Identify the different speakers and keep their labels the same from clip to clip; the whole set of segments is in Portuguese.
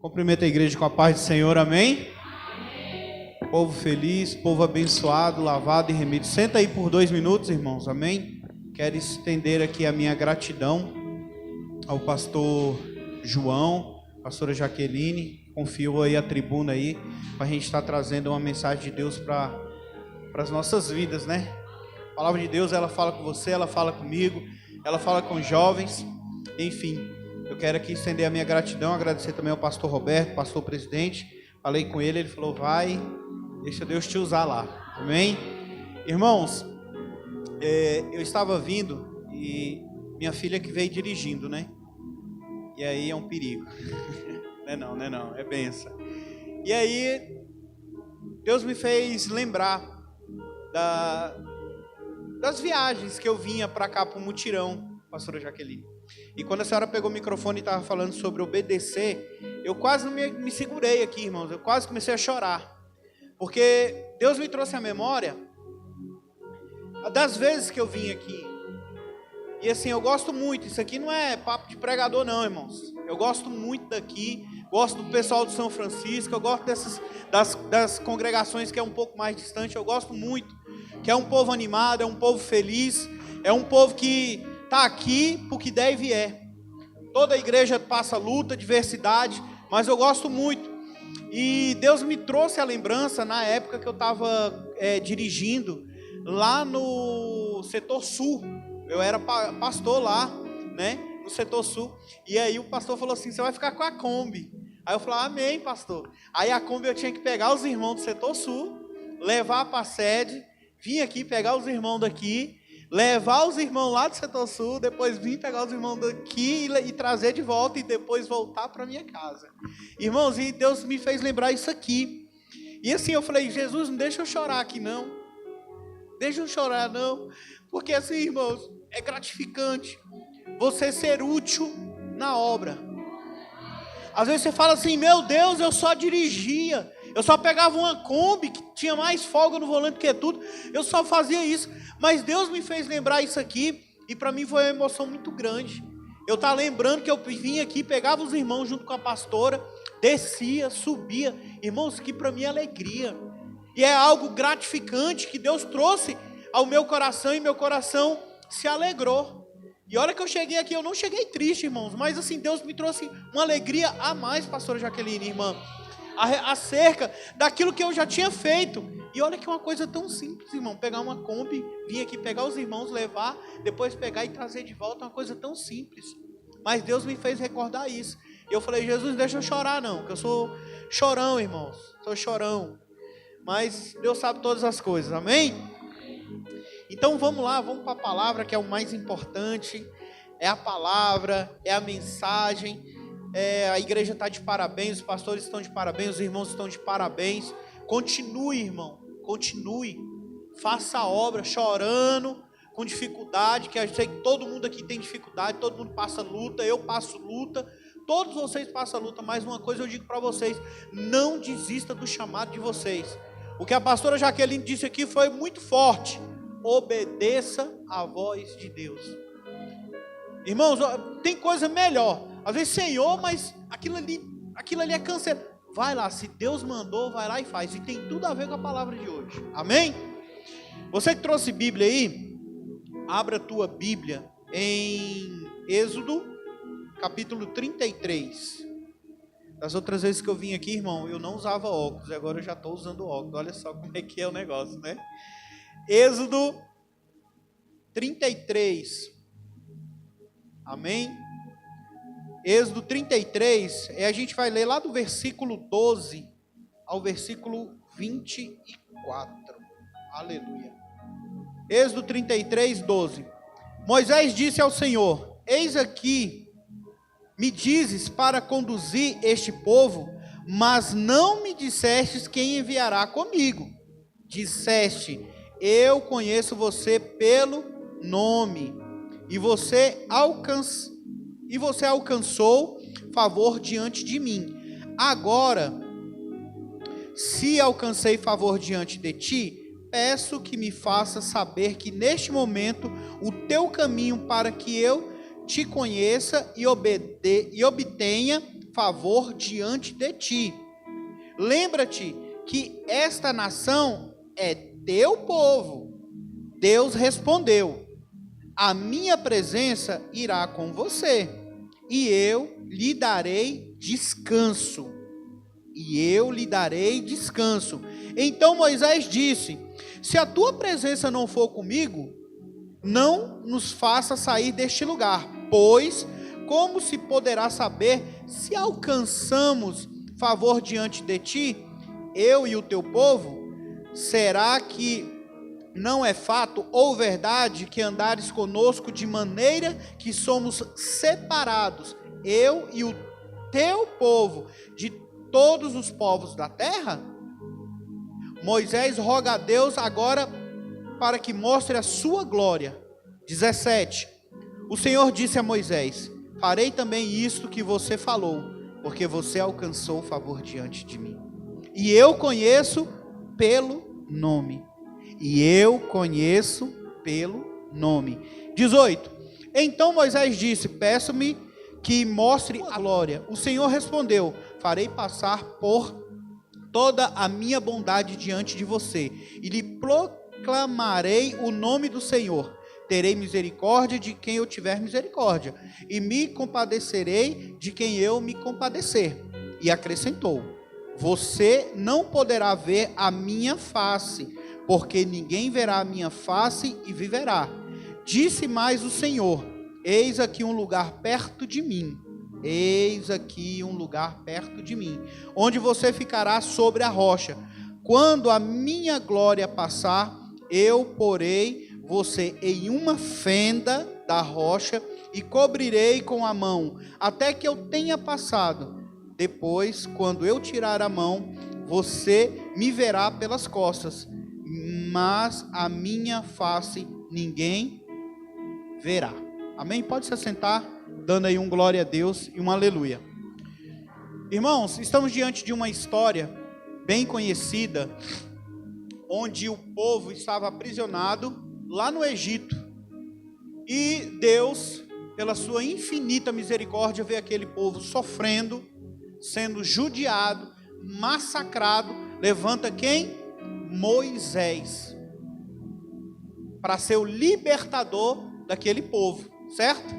Speaker 1: Cumprimento a igreja com a paz do Senhor, amém? Povo feliz, povo abençoado, lavado e remido. Senta aí por 2 minutos, irmãos, amém? Quero estender aqui a minha gratidão ao pastor João, pastora Jaqueline, confiou aí a tribuna aí, para a gente estar trazendo uma mensagem de Deus para as nossas vidas, né? A palavra de Deus, ela fala com você, ela fala comigo, ela fala com os jovens, enfim. Eu quero aqui estender a minha gratidão, agradecer também ao pastor Roberto, pastor presidente. Falei com ele, ele falou, vai, deixa Deus te usar lá, amém? Irmãos, eu estava vindo e minha filha que veio dirigindo, né? E aí é um perigo. Não é não, é benção. E aí, Deus me fez lembrar das viagens que eu vinha para cá, para o mutirão, pastora Jaqueline. E quando a senhora pegou o microfone e estava falando sobre obedecer, eu quase não me segurei aqui, irmãos. Eu quase comecei a chorar. Porque Deus me trouxe à memória das vezes que eu vim aqui. E assim, eu gosto muito. Isso aqui não é papo de pregador não, irmãos. Eu gosto muito daqui. Gosto do pessoal de São Francisco. Eu gosto das congregações que é um pouco mais distante. Eu gosto muito. Que é um povo animado, é um povo feliz. É um povo que está aqui porque der e vier. Toda a igreja passa luta, diversidade, mas eu gosto muito. E Deus me trouxe a lembrança na época que eu estava dirigindo lá no setor sul. Eu era pastor lá, né, no setor sul. E aí o pastor falou assim, você vai ficar com a Kombi. Aí eu falei, amém, pastor. Aí a Kombi eu tinha que pegar os irmãos do setor sul, levar para a sede, vir aqui pegar os irmãos daqui, levar os irmãos lá do setor sul, depois vir pegar os irmãos daqui e trazer de volta e depois voltar para minha casa. Irmãos, e Deus me fez lembrar isso aqui. E assim eu falei, Jesus, não deixa eu chorar aqui não. Deixa eu chorar não. Porque assim, irmãos, é gratificante você ser útil na obra. Às vezes você fala assim, meu Deus, eu só dirigia. Eu só pegava uma Kombi que tinha mais folga no volante que tudo. Eu só fazia isso. Mas Deus me fez lembrar isso aqui. E para mim foi uma emoção muito grande. Eu estava lembrando que eu vinha aqui, pegava os irmãos junto com a pastora. Descia, subia. Irmãos, que para mim é alegria. E é algo gratificante que Deus trouxe ao meu coração. E meu coração se alegrou. E a hora que eu cheguei aqui, eu não cheguei triste, irmãos. Mas assim, Deus me trouxe uma alegria a mais, pastora Jaqueline, irmã. Acerca daquilo que eu já tinha feito. E olha que é uma coisa tão simples, irmão. Pegar uma Kombi, vir aqui pegar os irmãos, levar, depois pegar e trazer de volta. É uma coisa tão simples. Mas Deus me fez recordar isso. E eu falei, Jesus, não deixa eu chorar não, porque eu sou chorão, irmãos. Sou chorão. Mas Deus sabe todas as coisas, amém? Então vamos lá, vamos para a palavra que é o mais importante. É a palavra, é a mensagem. A igreja está de parabéns, os pastores estão de parabéns, os irmãos estão de parabéns. Continue, irmão, continue. Faça a obra chorando, com dificuldade, que eu sei que todo mundo aqui tem dificuldade, todo mundo passa luta, eu passo luta, todos vocês passam luta, mas uma coisa eu digo para vocês, não desista do chamado de vocês. O que a pastora Jaqueline disse aqui foi muito forte, obedeça à voz de Deus. Irmãos, tem coisa melhor. Às vezes, Senhor, mas aquilo ali é câncer. Vai lá, se Deus mandou, vai lá e faz. E tem tudo a ver com a palavra de hoje. Amém? Você que trouxe Bíblia aí, abra a tua Bíblia em Êxodo, capítulo 33. Das outras vezes que eu vim aqui, irmão, eu não usava óculos. Agora eu já estou usando óculos. Olha só como é que é o negócio, né? Êxodo 33. Amém? Êxodo 33, a gente vai ler lá do versículo 12 ao versículo 24. Aleluia. Êxodo 33, 12. Moisés disse ao Senhor, eis aqui, me dizes para conduzir este povo, mas não me dissestes quem enviará comigo. Disseste, eu conheço você pelo nome, e você alcançou favor diante de mim. Agora, se alcancei favor diante de ti, peço que me faça saber que neste momento o teu caminho para que eu te conheça e obtenha favor diante de ti. Lembra-te que esta nação é teu povo. Deus respondeu: a minha presença irá com você, e eu lhe darei descanso. Então Moisés disse: se a tua presença não for comigo, não nos faça sair deste lugar, pois como se poderá saber se alcançamos favor diante de ti, eu e o teu povo? Será que não é fato ou verdade que andares conosco de maneira que somos separados, eu e o teu povo, de todos os povos da terra? Moisés roga a Deus agora para que mostre a sua glória. 17. O Senhor disse a Moisés: farei também isto que você falou, porque você alcançou favor diante de mim. E eu conheço pelo nome. 18. Então Moisés disse: peço-me que mostre a glória. O Senhor respondeu: farei passar por toda a minha bondade diante de você, e lhe proclamarei o nome do Senhor. Terei misericórdia de quem eu tiver misericórdia, e me compadecerei de quem eu me compadecer. E acrescentou: você não poderá ver a minha face, porque ninguém verá a minha face e viverá. Disse mais o Senhor: eis aqui um lugar perto de mim, onde você ficará sobre a rocha. Quando a minha glória passar, eu porei você em uma fenda da rocha e cobrirei com a mão, até que eu tenha passado. Depois, quando eu tirar a mão, você me verá pelas costas, mas a minha face ninguém verá. Amém? Pode se assentar, dando aí um glória a Deus e um aleluia. Irmãos, estamos diante de uma história bem conhecida, onde o povo estava aprisionado lá no Egito, e Deus, pela sua infinita misericórdia, vê aquele povo sofrendo, sendo judiado, massacrado. Levanta quem? Moisés, para ser o libertador daquele povo, certo?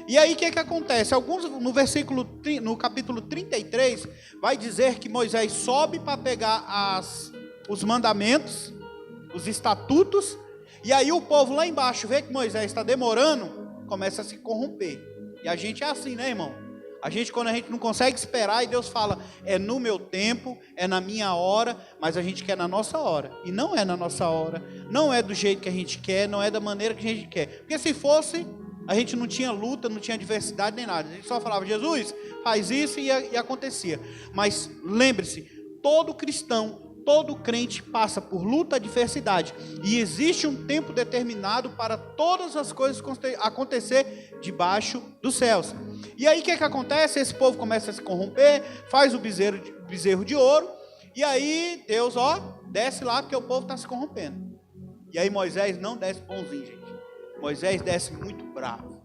Speaker 1: E aí o que acontece? No capítulo 33, vai dizer que Moisés sobe para pegar os mandamentos, os estatutos, e aí o povo lá embaixo vê que Moisés está demorando, começa a se corromper. E a gente é assim, né, irmão? Quando a gente não consegue esperar, e Deus fala: é no meu tempo, é na minha hora, mas a gente quer na nossa hora. E não é na nossa hora, não é do jeito que a gente quer, não é da maneira que a gente quer. Porque se fosse, a gente não tinha luta, não tinha adversidade nem nada. A gente só falava: Jesus, faz isso, e acontecia. Mas lembre-se, todo cristão, todo crente passa por luta, adversidade, e existe um tempo determinado para todas as coisas acontecer debaixo dos céus. E aí o que acontece? Esse povo começa a se corromper, faz o bezerro de ouro, e aí Deus, desce lá, porque o povo está se corrompendo. E aí Moisés não desce bonzinho, gente. Moisés desce muito bravo,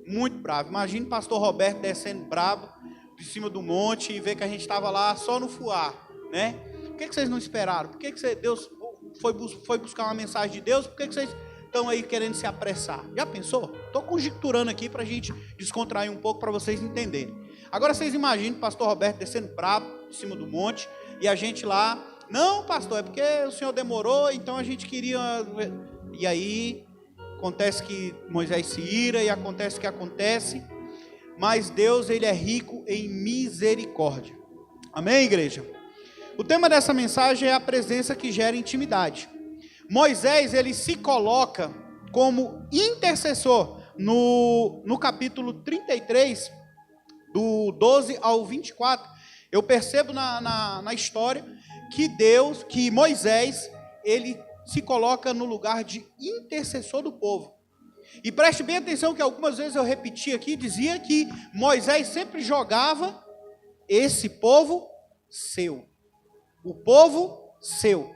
Speaker 1: muito bravo. Imagina o pastor Roberto descendo bravo de cima do monte e ver que a gente estava lá só no fuar, né? Por que vocês não esperaram? Por que Deus foi buscar uma mensagem de Deus? Por que vocês estão aí querendo se apressar? Já pensou? Estou conjecturando aqui para a gente descontrair um pouco, para vocês entenderem. Agora vocês imaginem o pastor Roberto descendo bravo de cima do monte, e a gente lá: não, pastor, é porque o senhor demorou, então a gente queria... E aí acontece que Moisés se ira, e acontece o que acontece, mas Deus, ele é rico em misericórdia. Amém, igreja? O tema dessa mensagem é a presença que gera intimidade. Moisés, ele se coloca como intercessor no capítulo 33, do 12 ao 24. Eu percebo na história que Moisés, ele se coloca no lugar de intercessor do povo. E preste bem atenção que algumas vezes eu repeti aqui, dizia que Moisés sempre jogava esse povo seu. O povo seu.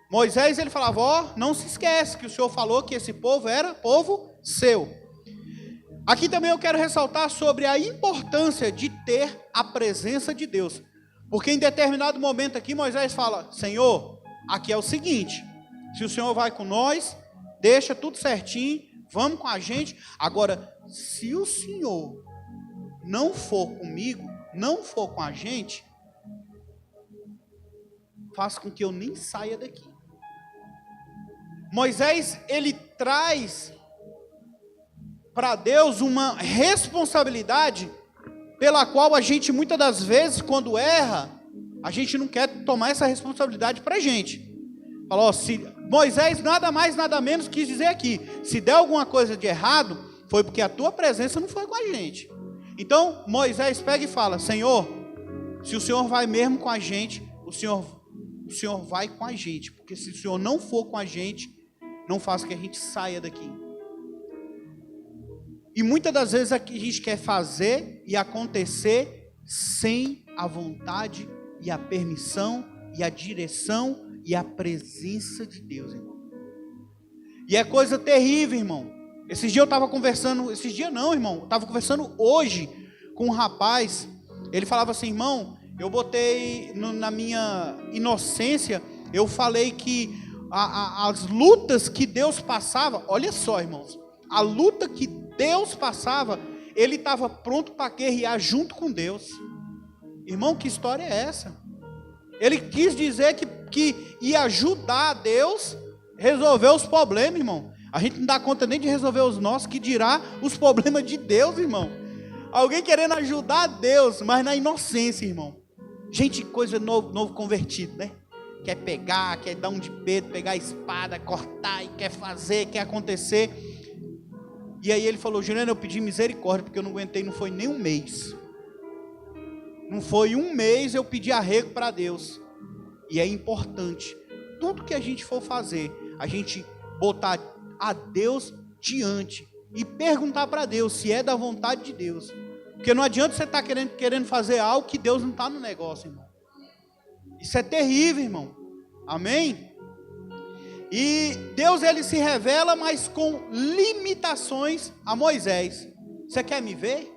Speaker 1: Moisés, ele falava: não se esquece que o Senhor falou que esse povo era povo seu. Aqui também eu quero ressaltar sobre a importância de ter a presença de Deus. Porque em determinado momento aqui Moisés fala: Senhor, aqui é o seguinte, se o Senhor vai com nós, deixa tudo certinho, vamos com a gente. Agora, se o Senhor não for comigo, não for com a gente, faz com que eu nem saia daqui. Moisés, ele traz para Deus uma responsabilidade pela qual a gente muitas das vezes, quando erra, a gente não quer tomar essa responsabilidade para a gente. Falou, Moisés nada mais, nada menos quis dizer aqui, se der alguma coisa de errado, foi porque a tua presença não foi com a gente. Então, Moisés pega e fala: Senhor, se o Senhor vai mesmo com a gente, o Senhor vai com a gente, porque se o Senhor não for com a gente, não faz que a gente saia daqui. E muitas das vezes a gente quer fazer e acontecer sem a vontade e a permissão e a direção e a presença de Deus, irmão. E é coisa terrível, irmão. Esses dias eu estava conversando, esses dias não, irmão, eu estava conversando hoje com um rapaz. Ele falava assim: irmão, eu botei na minha inocência, eu falei que as lutas que Deus passava, olha só, irmãos, a luta que Deus passava, ele estava pronto para guerrear junto com Deus. Irmão, que história é essa? Ele quis dizer que ia ajudar Deus a resolver os problemas, irmão. A gente não dá conta nem de resolver os nossos, que dirá os problemas de Deus, irmão. Alguém querendo ajudar Deus, mas na inocência, irmão. Gente, coisa novo convertido, né? Quer pegar, quer dar um de Pedro, pegar a espada, cortar, e quer fazer, quer acontecer. E aí ele falou: Juliano, eu pedi misericórdia, porque eu não aguentei, não foi nem um mês. Não foi um mês, eu pedi arrego para Deus. E é importante, tudo que a gente for fazer, a gente botar a Deus diante e perguntar para Deus se é da vontade de Deus. Porque não adianta você estar querendo fazer algo que Deus não está no negócio, irmão. Isso é terrível, irmão. Amém? E Deus, ele se revela, mas com limitações a Moisés. Você quer me ver?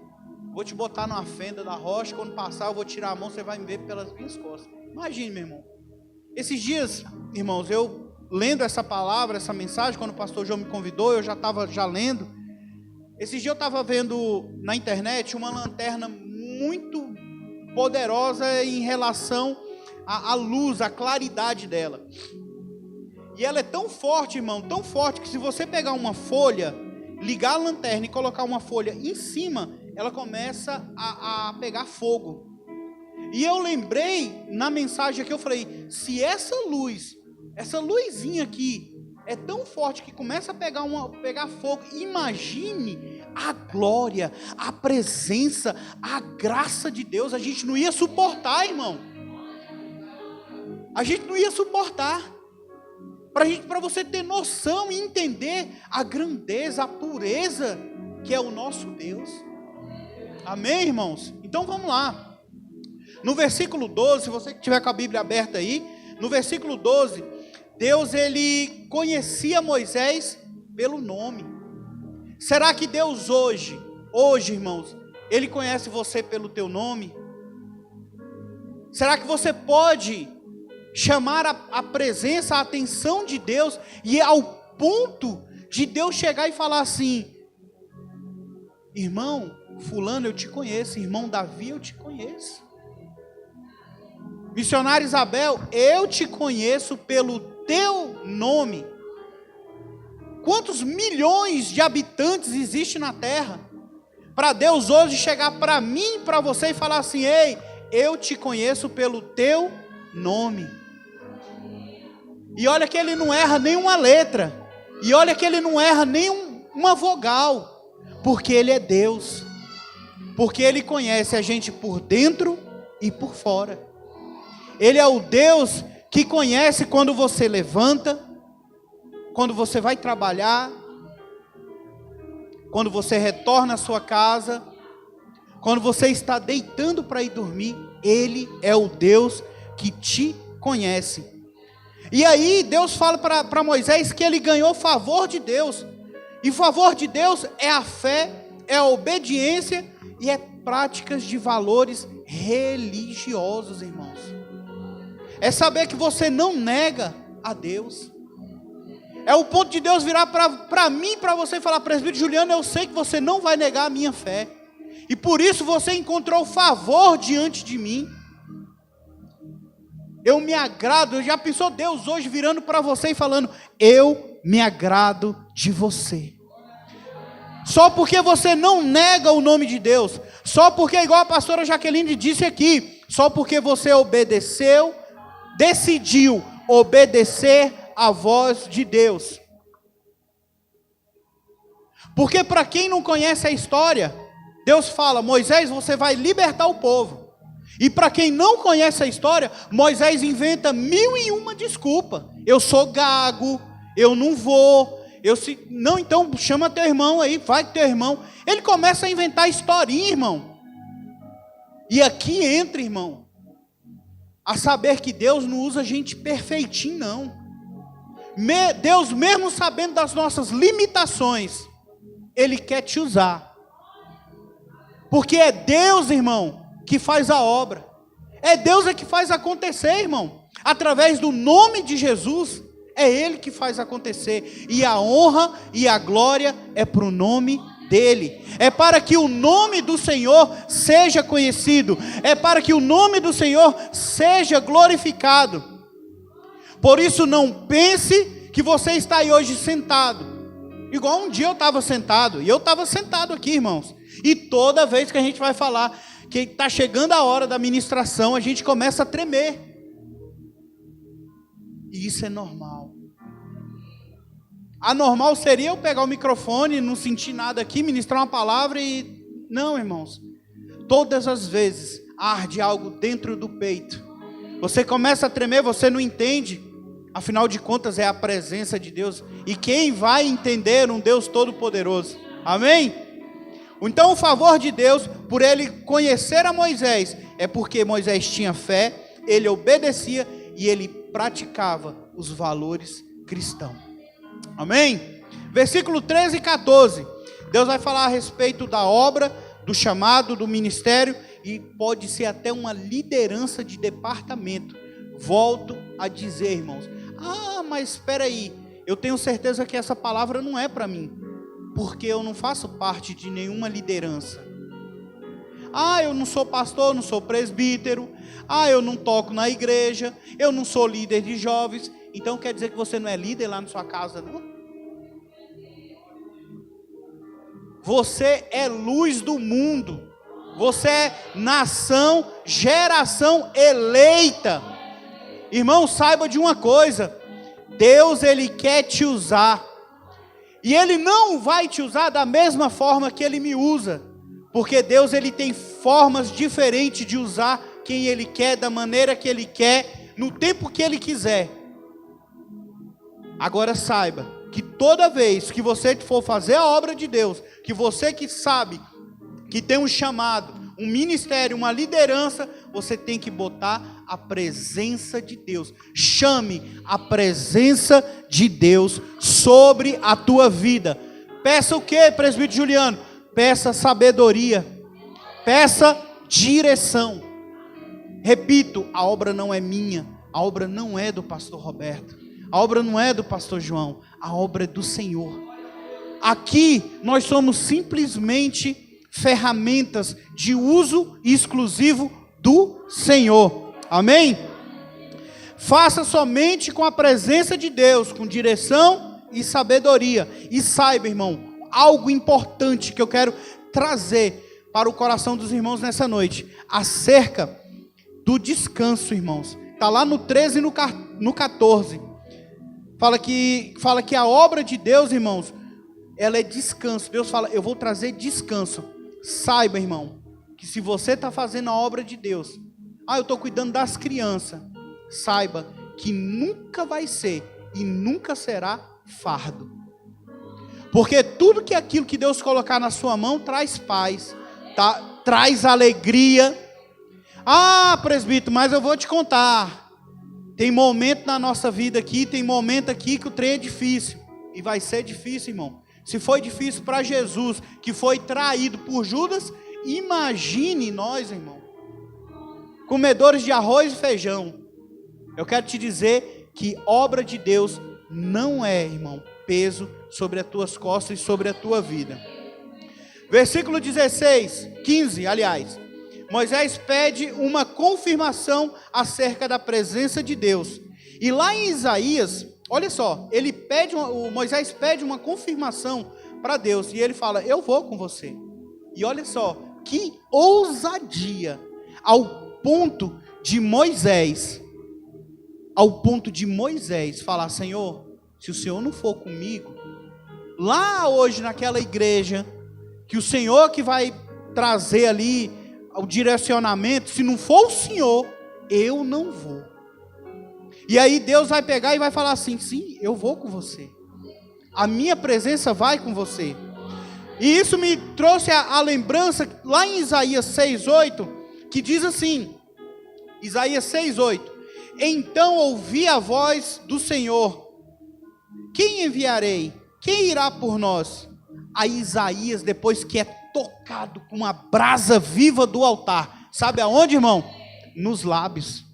Speaker 1: Vou te botar numa fenda da rocha, quando passar eu vou tirar a mão, você vai me ver pelas minhas costas. Imagine, meu irmão. Esses dias, irmãos, eu lendo essa palavra, essa mensagem, quando o pastor João me convidou, eu já estava lendo. Esses dias eu estava vendo na internet uma lanterna muito poderosa em relação à luz, à claridade dela. E ela é tão forte, irmão, tão forte, que se você pegar uma folha, ligar a lanterna e colocar uma folha em cima, ela começa a pegar fogo. E eu lembrei, na mensagem aqui, eu falei: se essa luzinha aqui é tão forte que começa a pegar fogo, imagine a glória, a presença, a graça de Deus. A gente não ia suportar, irmão. A gente não ia suportar. Para você ter noção e entender a grandeza, a pureza que é o nosso Deus. Amém, irmãos? Então vamos lá. No versículo 12, se você tiver com a Bíblia aberta aí, no versículo 12, Deus, ele conhecia Moisés pelo nome. Será que Deus hoje, irmãos, ele conhece você pelo teu nome? Será que você pode chamar a presença, a atenção de Deus, e ao ponto de Deus chegar e falar assim: irmão fulano, eu te conheço, irmão Davi, eu te conheço, missionário Isabel, eu te conheço pelo teu nome. Quantos milhões de habitantes existem na terra, para Deus hoje chegar para mim, para você e falar assim: ei, eu te conheço pelo teu nome. E olha que ele não erra nenhuma letra, e olha que ele não erra nenhuma vogal, porque ele é Deus, porque ele conhece a gente por dentro e por fora. Ele é o Deus que conhece quando você levanta, quando você vai trabalhar, quando você retorna à sua casa, quando você está deitando para ir dormir. Ele é o Deus que te conhece. E aí Deus fala para Moisés que ele ganhou favor de Deus. E o favor de Deus é a fé é obediência e é práticas de valores religiosos, irmãos. É saber que você não nega a Deus. É o ponto de Deus virar para mim, para você e falar: presbítero Juliano, eu sei que você não vai negar a minha fé. E por isso você encontrou favor diante de mim. Eu me agrado. Já pensou Deus hoje virando para você e falando: eu me agrado de você. Só porque você não nega o nome de Deus. Só porque, igual a pastora Jaqueline disse aqui, só porque você obedeceu, decidiu obedecer a voz de Deus. Porque para quem não conhece a história, Deus fala: Moisés, você vai libertar o povo. E para quem não conhece a história, Moisés inventa 1001 desculpa. Eu sou gago, eu não vou, não, então chama teu irmão aí, vai com teu irmão. Ele começa a inventar historinha, irmão. E aqui entra, irmão, a saber que Deus não usa gente perfeitinho, não. Deus, mesmo sabendo das nossas limitações, Ele quer te usar. Porque é Deus, irmão, que faz a obra. É Deus que faz acontecer, irmão. Através do nome de Jesus, é Ele que faz acontecer. E a honra e a glória é para o nome dEle. É para que o nome do Senhor seja conhecido. É para que o nome do Senhor seja glorificado. Por isso não pense que você está aí hoje sentado. Igual um dia eu estava sentado. E eu estava sentado aqui, irmãos. E toda vez que a gente vai falar que está chegando a hora da ministração, a gente começa a tremer. E isso é normal. Anormal seria eu pegar o microfone, não sentir nada aqui, ministrar uma palavra e... Não, irmãos. Todas as vezes arde algo dentro do peito. Você começa a tremer, você não entende. Afinal de contas é a presença de Deus. E quem vai entender um Deus todo-poderoso? Amém? Então o favor de Deus, por Ele conhecer a Moisés, é porque Moisés tinha fé, ele obedecia e ele praticava os valores cristãos. Amém? Versículo 13 e 14. Deus vai falar a respeito da obra, do chamado, do ministério, e pode ser até uma liderança de departamento. Volto a dizer, irmãos: mas espera aí, eu tenho certeza que essa palavra não é para mim, porque eu não faço parte de nenhuma liderança. Eu não sou pastor, não sou presbítero. Eu não toco na igreja, eu não sou líder de jovens. Então quer dizer que você não é líder lá na sua casa, não? Você é luz do mundo. Você é nação, geração eleita. Irmão, saiba de uma coisa: Deus, Ele quer te usar. E Ele não vai te usar da mesma forma que Ele me usa. Porque Deus, Ele tem formas diferentes de usar quem Ele quer, da maneira que Ele quer, no tempo que Ele quiser. Agora saiba que toda vez que você for fazer a obra de Deus, que você que sabe que tem um chamado, um ministério, uma liderança, você tem que botar a presença de Deus. Chame a presença de Deus sobre a tua vida. Peça o que, presbítero Juliano? Peça sabedoria. Peça direção. Repito, a obra não é minha. A obra não é do pastor Roberto. A obra não é do pastor João. A obra é do Senhor. Aqui nós somos simplesmente ferramentas de uso exclusivo do Senhor. Amém? Faça somente com a presença de Deus, com direção e sabedoria. E saiba, irmão, algo importante que eu quero trazer para o coração dos irmãos nessa noite, acerca do descanso, irmãos. Está lá no 13 e no 14. Fala que a obra de Deus, irmãos, ela é descanso. Deus fala: eu vou trazer descanso. Saiba, irmão, que se você está fazendo a obra de Deus, eu estou cuidando das crianças, saiba que nunca vai ser e nunca será fardo. Porque tudo que aquilo que Deus colocar na sua mão traz paz, traz alegria. Presbítero, mas eu vou te contar. Tem momento na nossa vida aqui, tem momento aqui que o trem é difícil. E vai ser difícil, irmão. se foi difícil para Jesus, que foi traído por Judas, imagine nós, irmão, comedores de arroz e feijão. Eu quero te dizer que obra de Deus não é, irmão, peso sobre as tuas costas e sobre a tua vida. Versículo 15, aliás. Moisés pede uma confirmação acerca da presença de Deus. E lá em Isaías, olha só, Moisés pede uma confirmação para Deus. E ele fala, eu vou com você. E olha só, que ousadia, ao ponto de Moisés falar, Senhor, se o Senhor não for comigo, lá hoje naquela igreja, que o Senhor que vai trazer ali o direcionamento, se não for o Senhor, eu não vou. E aí Deus vai pegar e vai falar assim, sim, eu vou com você. A minha presença vai com você. E isso me trouxe a lembrança, lá em Isaías 6:8, que diz assim, Isaías 6:8, então ouvi a voz do Senhor, quem enviarei? Quem irá por nós? A Isaías, depois que é tocado com a brasa viva do altar, sabe aonde, irmão? Nos lábios.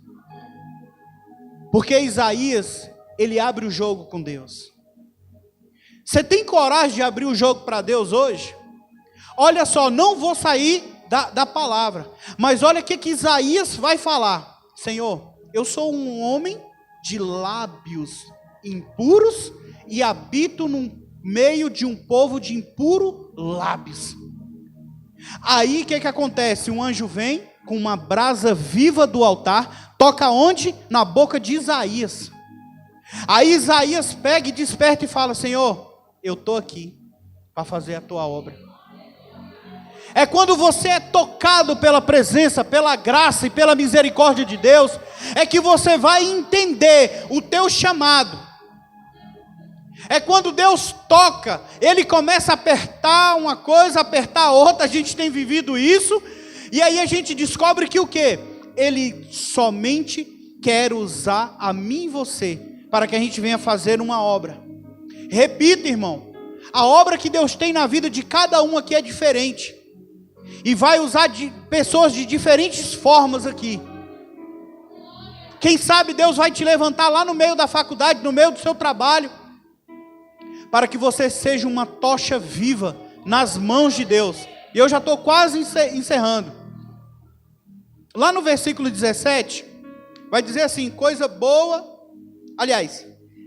Speaker 1: Porque Isaías, ele abre o jogo com Deus. Você tem coragem de abrir o jogo para Deus hoje? Olha só, não vou sair da palavra, mas olha o que Isaías vai falar. Senhor, eu sou um homem de lábios impuros e habito no meio de um povo de impuro lábios. Aí o que acontece? Um anjo vem com uma brasa viva do altar, toca onde? Na boca de Isaías. Aí Isaías pega e desperta e fala, Senhor, eu estou aqui para fazer a tua obra. É quando você é tocado pela presença, pela graça e pela misericórdia de Deus, é que você vai entender o teu chamado. É quando Deus toca, Ele começa a apertar uma coisa, apertar outra, a gente tem vivido isso, e aí a gente descobre que o quê? Ele somente quer usar a mim e você, para que a gente venha fazer uma obra. Repita, irmão, a obra que Deus tem na vida de cada um aqui é diferente, e vai usar pessoas de diferentes formas aqui. Quem sabe Deus vai te levantar lá no meio da faculdade, no meio do seu trabalho, para que você seja uma tocha viva nas mãos de Deus. E eu já estou quase encerrando. Lá no versículo 17, vai dizer assim, coisa boa. Aliás,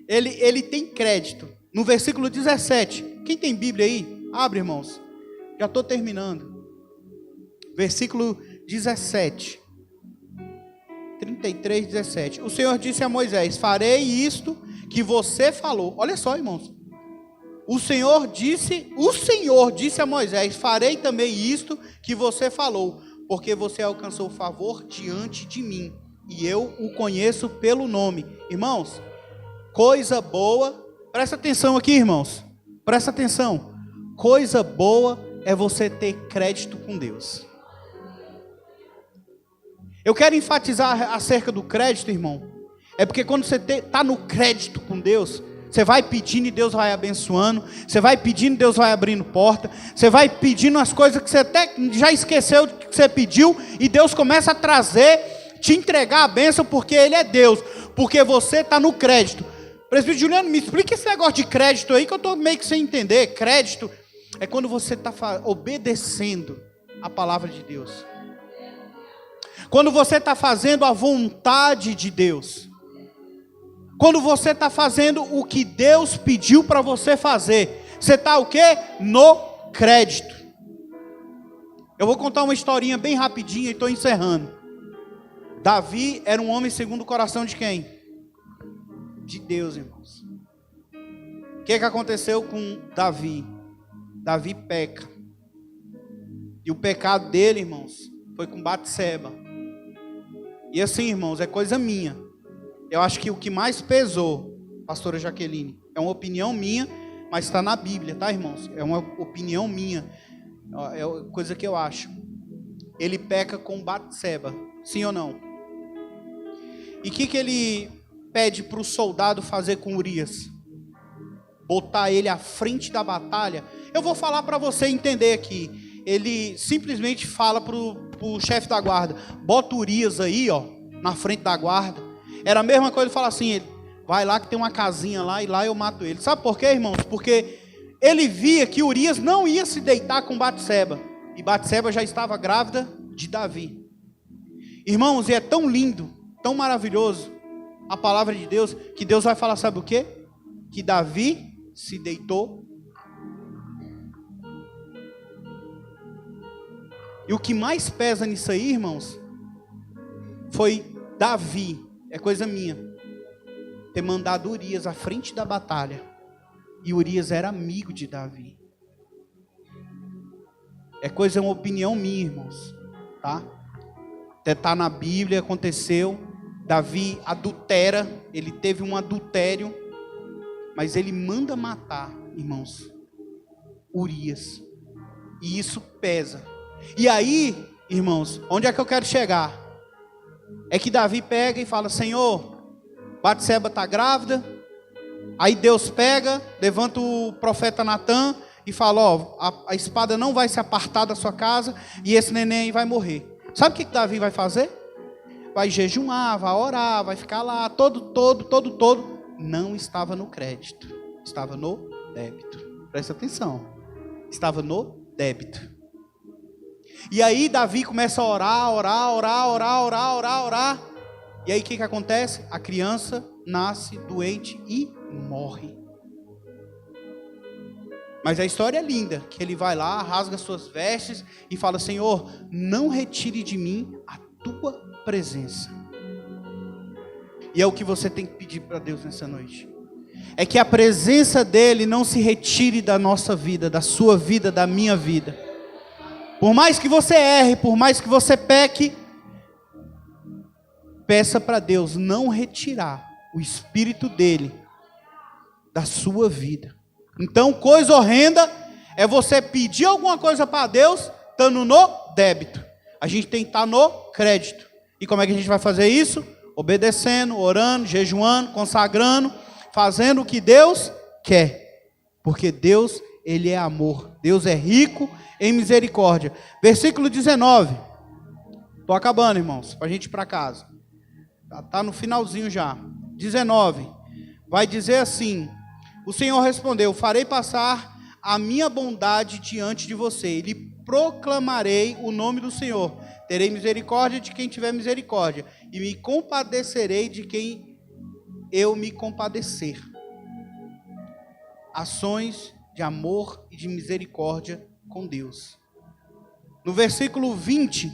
Speaker 1: ele tem crédito. No versículo 17, quem tem Bíblia aí? Abre, irmãos. Já estou terminando. Versículo 17. 33, 17. O Senhor disse a Moisés, farei isto que você falou. Olha só, irmãos. O Senhor disse a Moisés, farei também isto que você falou, porque você alcançou favor diante de mim, e eu o conheço pelo nome. Irmãos, coisa boa, presta atenção aqui, irmãos, presta atenção, coisa boa é você ter crédito com Deus. Eu quero enfatizar acerca do crédito, irmão, é porque quando você está no crédito com Deus, você vai pedindo e Deus vai abençoando. Você vai pedindo e Deus vai abrindo porta. Você vai pedindo as coisas que você até já esqueceu que você pediu. E Deus começa a trazer, te entregar a bênção, porque Ele é Deus. Porque você está no crédito. Presbítero Juliano, me explica esse negócio de crédito aí, que eu estou meio que sem entender. Crédito é quando você está obedecendo a palavra de Deus. Quando você está fazendo a vontade de Deus. Quando você está fazendo o que Deus pediu para você fazer, você está o quê? No crédito. Eu vou contar uma historinha bem rapidinha e estou encerrando. Davi era um homem segundo o coração de quem? De Deus, irmãos. O que aconteceu com Davi? Davi peca. E o pecado dele, irmãos, foi com Batseba. E assim, irmãos, é coisa minha. Eu acho que o que mais pesou, pastora Jaqueline, é uma opinião minha, mas está na Bíblia, tá, irmãos? É uma opinião minha, é coisa que eu acho. Ele peca com Batseba, sim ou não? E o que ele pede para o soldado fazer com Urias? botar ele à frente da batalha. Eu vou falar para você entender aqui. Ele simplesmente fala pro chefe da guarda: bota Urias aí, ó, na frente da guarda. Era a mesma coisa, ele fala assim: ele, vai lá que tem uma casinha lá, e lá eu mato ele. Sabe por quê, irmãos? Porque ele via que Urias não ia se deitar com Batseba, e Batseba já estava grávida de Davi. Irmãos, e é tão lindo, tão maravilhoso a palavra de Deus, que Deus vai falar, sabe o quê? Que Davi se deitou. E o que mais pesa nisso aí, irmãos, foi Davi, é coisa minha, ter mandado Urias à frente da batalha. E Urias era amigo de Davi. É coisa, é uma opinião minha, irmãos, tá? Até está na Bíblia, aconteceu. Davi adultera, ele teve um adultério, mas ele manda matar, irmãos, Urias. E isso pesa. E aí, irmãos, onde é que eu quero chegar? É que Davi pega e fala: Senhor, Batseba está grávida. Aí Deus pega, levanta o profeta Natan e fala: ó, a espada não vai se apartar da sua casa e esse neném aí vai morrer. Sabe o que Davi vai fazer? Vai jejuar, vai orar, vai ficar lá, todo. Não estava no crédito, estava no débito. Presta atenção, estava no débito. E aí Davi começa a orar. E aí o que acontece? A criança nasce doente e morre. Mas a história é linda, que ele vai lá, rasga suas vestes e fala: Senhor, não retire de mim a tua presença. E é o que você tem que pedir para Deus nessa noite. É que a presença dele não se retire da nossa vida, da sua vida, da minha vida. Por mais que você erre, por mais que você peque, peça para Deus não retirar o Espírito dele da sua vida. Então, coisa horrenda é você pedir alguma coisa para Deus estando no débito. A gente tem que estar no crédito. E como é que a gente vai fazer isso? Obedecendo, orando, jejuando, consagrando, fazendo o que Deus quer. Porque Deus, ele é amor. Deus é rico em misericórdia. Versículo 19. Estou acabando, irmãos, para a gente ir para casa. Está no finalzinho já. 19. Vai dizer assim: o Senhor respondeu: farei passar a minha bondade diante de você, e lhe proclamarei o nome do Senhor. Terei misericórdia de quem tiver misericórdia, e me compadecerei de quem eu me compadecer. Ações de amor e de misericórdia com Deus. No versículo 20,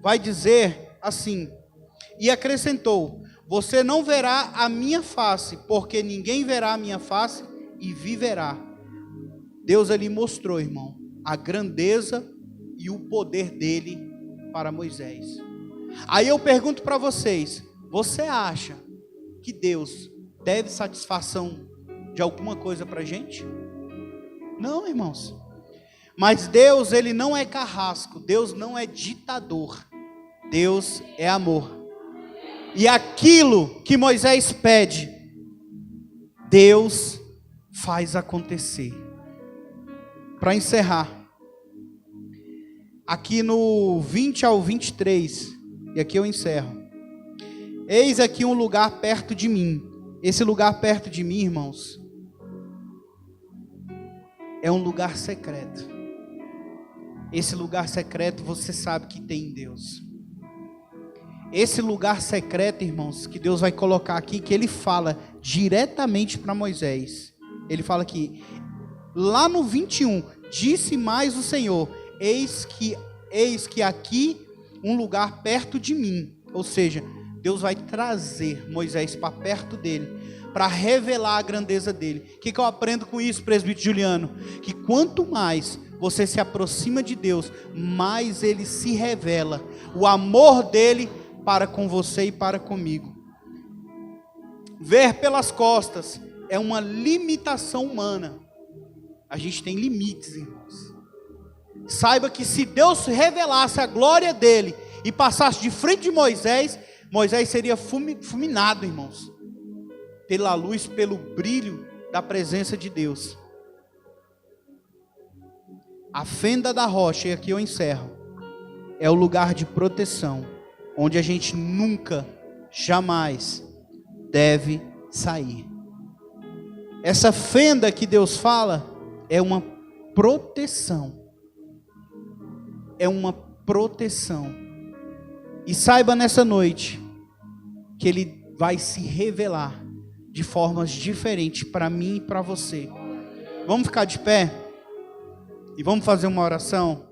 Speaker 1: vai dizer assim: e acrescentou: você não verá a minha face, porque ninguém verá a minha face e viverá. Deus ali mostrou, irmão, a grandeza e o poder dele para Moisés. Aí eu pergunto para vocês: você acha que Deus deve satisfação de alguma coisa para a gente? Não, irmãos. Mas Deus, ele não é carrasco, Deus não é ditador, Deus é amor. E aquilo que Moisés pede, Deus faz acontecer. Para encerrar, aqui no 20 ao 23, e aqui eu encerro. Eis aqui um lugar perto de mim. Esse lugar perto de mim, irmãos, é um lugar secreto. Esse lugar secreto você sabe que tem em Deus. Esse lugar secreto, irmãos, que Deus vai colocar aqui, que ele fala diretamente para Moisés. Ele fala aqui, lá no 21, disse mais o Senhor: eis que aqui um lugar perto de mim. Ou seja, Deus vai trazer Moisés para perto dele, para revelar a grandeza dele. O que eu aprendo com isso, presbítero Juliano? Que quanto mais você se aproxima de Deus, mais ele se revela. O amor dele para com você e para comigo. Ver pelas costas é uma limitação humana. A gente tem limites, irmãos. Saiba que se Deus revelasse a glória dele e passasse de frente de Moisés, Moisés seria fulminado, irmãos, pela luz, pelo brilho da presença de Deus. A fenda da rocha, e aqui eu encerro, é o lugar de proteção, onde a gente nunca, jamais deve sair. Essa fenda que Deus fala é uma proteção. É uma proteção. E saiba nessa noite que Ele vai se revelar de formas diferentes para mim e para você. Vamos ficar de pé? E vamos fazer uma oração?